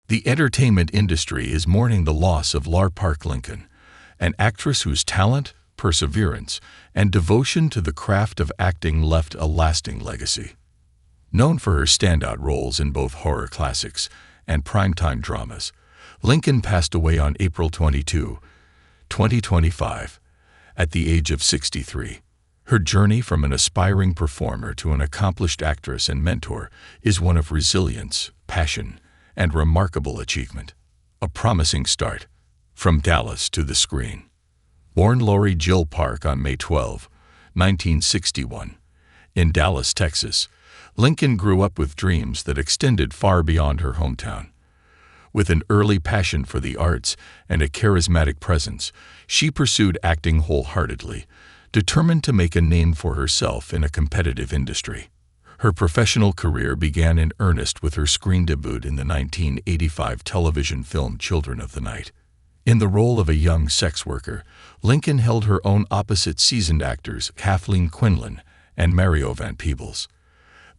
The entertainment industry is mourning the loss of Lar Park Lincoln, an actress whose talent, perseverance, and devotion to the craft of acting left a lasting legacy. Known for her standout roles in both horror classics and primetime dramas, Lincoln passed away on April 22, 2025, at the age of 63. Her journey from an aspiring performer to an accomplished actress and mentor is one of resilience, passion, and remarkable achievement. A promising start. From Dallas to the screen. Born Lori Jill Park on May 12, 1961, in Dallas, Texas, Lincoln grew up with dreams that extended far beyond her hometown. With an early passion for the arts and a charismatic presence, she pursued acting wholeheartedly, determined to make a name for herself in a competitive industry. Her professional career began in earnest with her screen debut in the 1985 television film Children of the Night. In the role of a young sex worker, Lincoln held her own opposite seasoned actors Kathleen Quinlan and Mario Van Peebles.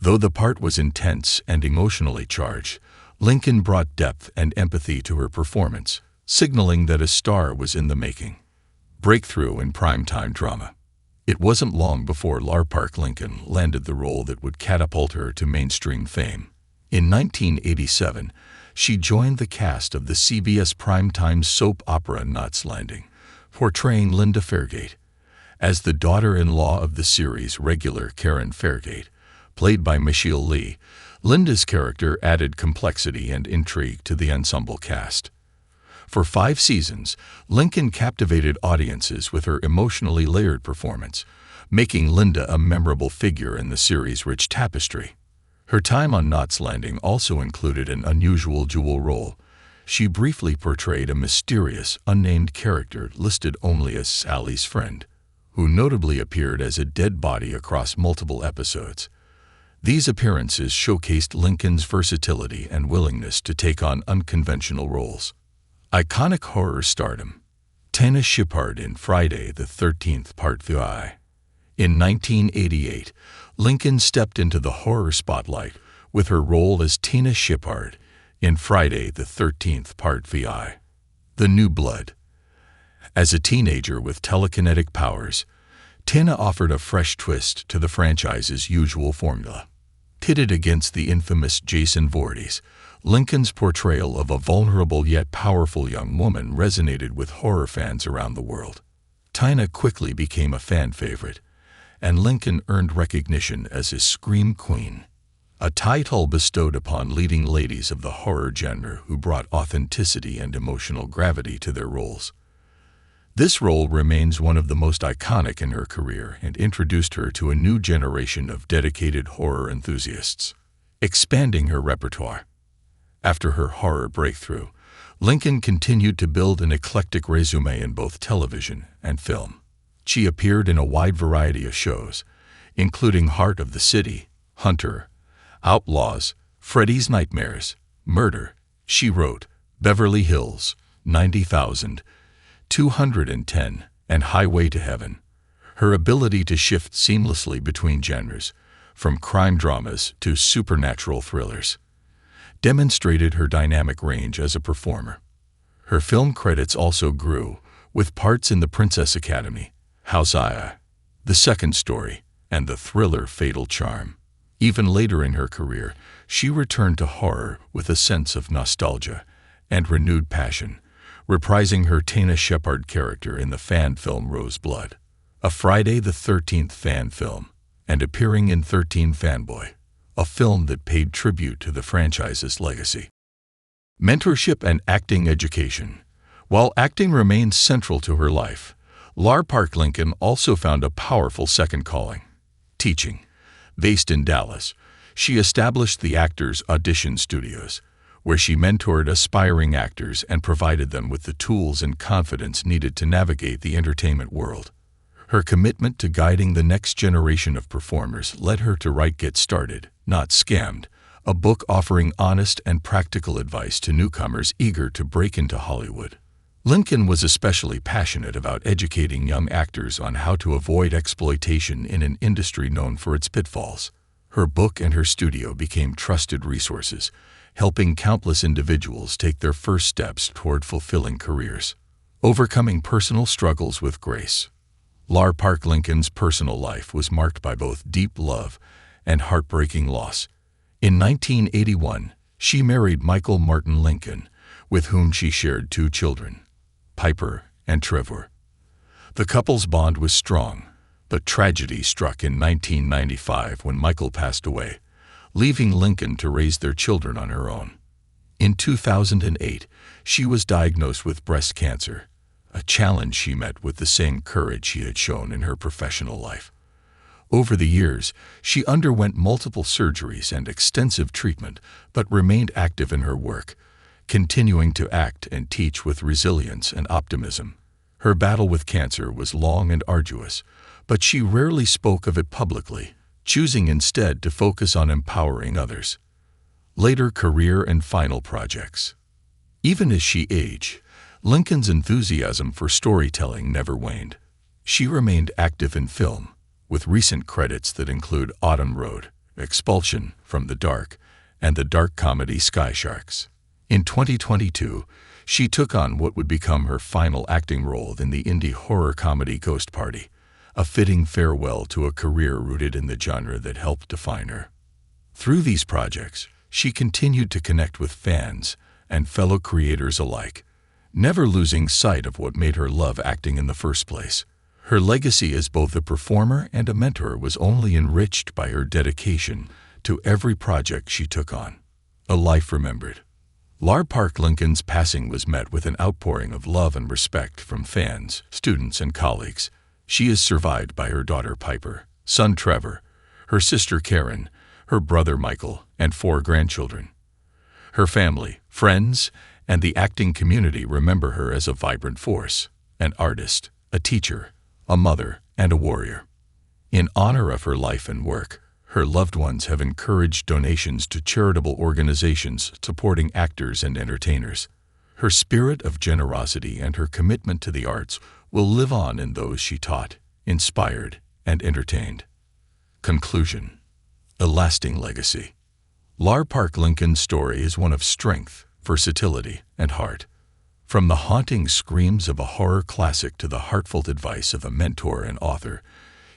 Though the part was intense and emotionally charged, Lincoln brought depth and empathy to her performance, signaling that a star was in the making. Breakthrough in primetime drama. It wasn't long before Lar Park Lincoln landed the role that would catapult her to mainstream fame. In 1987, she joined the cast of the CBS primetime soap opera Knots Landing, portraying Linda Fairgate. As the daughter-in-law of the series' regular Karen Fairgate, played by Michelle Lee, Linda's character added complexity and intrigue to the ensemble cast. For 5 seasons, Lincoln captivated audiences with her emotionally layered performance, making Linda a memorable figure in the series' rich tapestry. Her time on Knots Landing also included an unusual dual role. She briefly portrayed a mysterious, unnamed character listed only as Sally's friend, who notably appeared as a dead body across multiple episodes. These appearances showcased Lincoln's versatility and willingness to take on unconventional roles. Iconic horror stardom. Tina Shepard in Friday the 13th Part 5. In 1988, Lincoln stepped into the horror spotlight with her role as Tina Shepard in Friday the 13th Part 5. The New Blood. As a teenager with telekinetic powers, Tina offered a fresh twist to the franchise's usual formula. Pitted against the infamous Jason Voorhees, Lincoln's portrayal of a vulnerable yet powerful young woman resonated with horror fans around the world. Tina quickly became a fan favorite, and Lincoln earned recognition as his Scream Queen, a title bestowed upon leading ladies of the horror genre who brought authenticity and emotional gravity to their roles. This role remains one of the most iconic in her career and introduced her to a new generation of dedicated horror enthusiasts, expanding her repertoire. After her horror breakthrough, Lincoln continued to build an eclectic resume in both television and film. She appeared in a wide variety of shows, including Heart of the City, Hunter, Outlaws, Freddy's Nightmares, Murder, She Wrote, Beverly Hills, 90,000, 210, and Highway to Heaven. Her ability to shift seamlessly between genres, from crime dramas to supernatural thrillers, demonstrated her dynamic range as a performer. Her film credits also grew, with parts in The Princess Academy, House I, The Second Story, and the thriller Fatal Charm. Even later in her career, she returned to horror with a sense of nostalgia and renewed passion, reprising her Tina Shepard character in the fan film Roseblood, a Friday the 13th fan film, and appearing in 13 Fanboy, a film that paid tribute to the franchise's legacy. Mentorship and acting education. While acting remains central to her life, Lar Park Lincoln also found a powerful second calling: teaching. Based in Dallas, she established the Actors Audition Studios, where she mentored aspiring actors and provided them with the tools and confidence needed to navigate the entertainment world. Her commitment to guiding the next generation of performers led her to write Get Started, Not Scammed, a book offering honest and practical advice to newcomers eager to break into Hollywood. Lincoln was especially passionate about educating young actors on how to avoid exploitation in an industry known for its pitfalls. Her book and her studio became trusted resources, helping countless individuals take their first steps toward fulfilling careers. Overcoming personal struggles with grace. Lar Park Lincoln's personal life was marked by both deep love and heartbreaking loss. In 1981, she married Michael Martin Lincoln, with whom she shared 2 children, Piper and Trevor. The couple's bond was strong, but tragedy struck in 1995 when Michael passed away, leaving Lincoln to raise their children on her own. In 2008, she was diagnosed with breast cancer, a challenge she met with the same courage she had shown in her professional life. Over the years, she underwent multiple surgeries and extensive treatment, but remained active in her work, continuing to act and teach with resilience and optimism. Her battle with cancer was long and arduous, but she rarely spoke of it publicly, choosing instead to focus on empowering others. Later career and final projects. Even as she aged, Lincoln's enthusiasm for storytelling never waned. She remained active in film, with recent credits that include Autumn Road, Expulsion from the Dark, and the dark comedy Sky Sharks. In 2022, she took on what would become her final acting role in the indie horror comedy Ghost Party, a fitting farewell to a career rooted in the genre that helped define her. Through these projects, she continued to connect with fans and fellow creators alike, never losing sight of what made her love acting in the first place. Her legacy as both a performer and a mentor was only enriched by her dedication to every project she took on. A life remembered. Lar Park Lincoln's passing was met with an outpouring of love and respect from fans, students, and colleagues. She is survived by her daughter Piper, son Trevor, her sister Karen, her brother Michael, and 4 grandchildren. Her family, friends, and the acting community remember her as a vibrant force, an artist, a teacher, a mother, and a warrior. In honor of her life and work, her loved ones have encouraged donations to charitable organizations supporting actors and entertainers. Her spirit of generosity and her commitment to the arts will live on in those she taught, inspired, and entertained. Conclusion. A lasting legacy. Lar Park Lincoln's story is one of strength, versatility, and heart. From the haunting screams of a horror classic to the heartfelt advice of a mentor and author,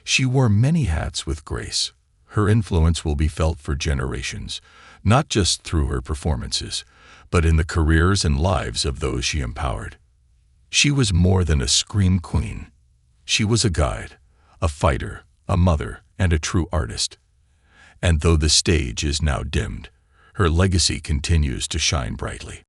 she wore many hats with grace. Her influence will be felt for generations, not just through her performances, but in the careers and lives of those she empowered. She was more than a scream queen. She was a guide, a fighter, a mother, and a true artist. And though the stage is now dimmed, her legacy continues to shine brightly.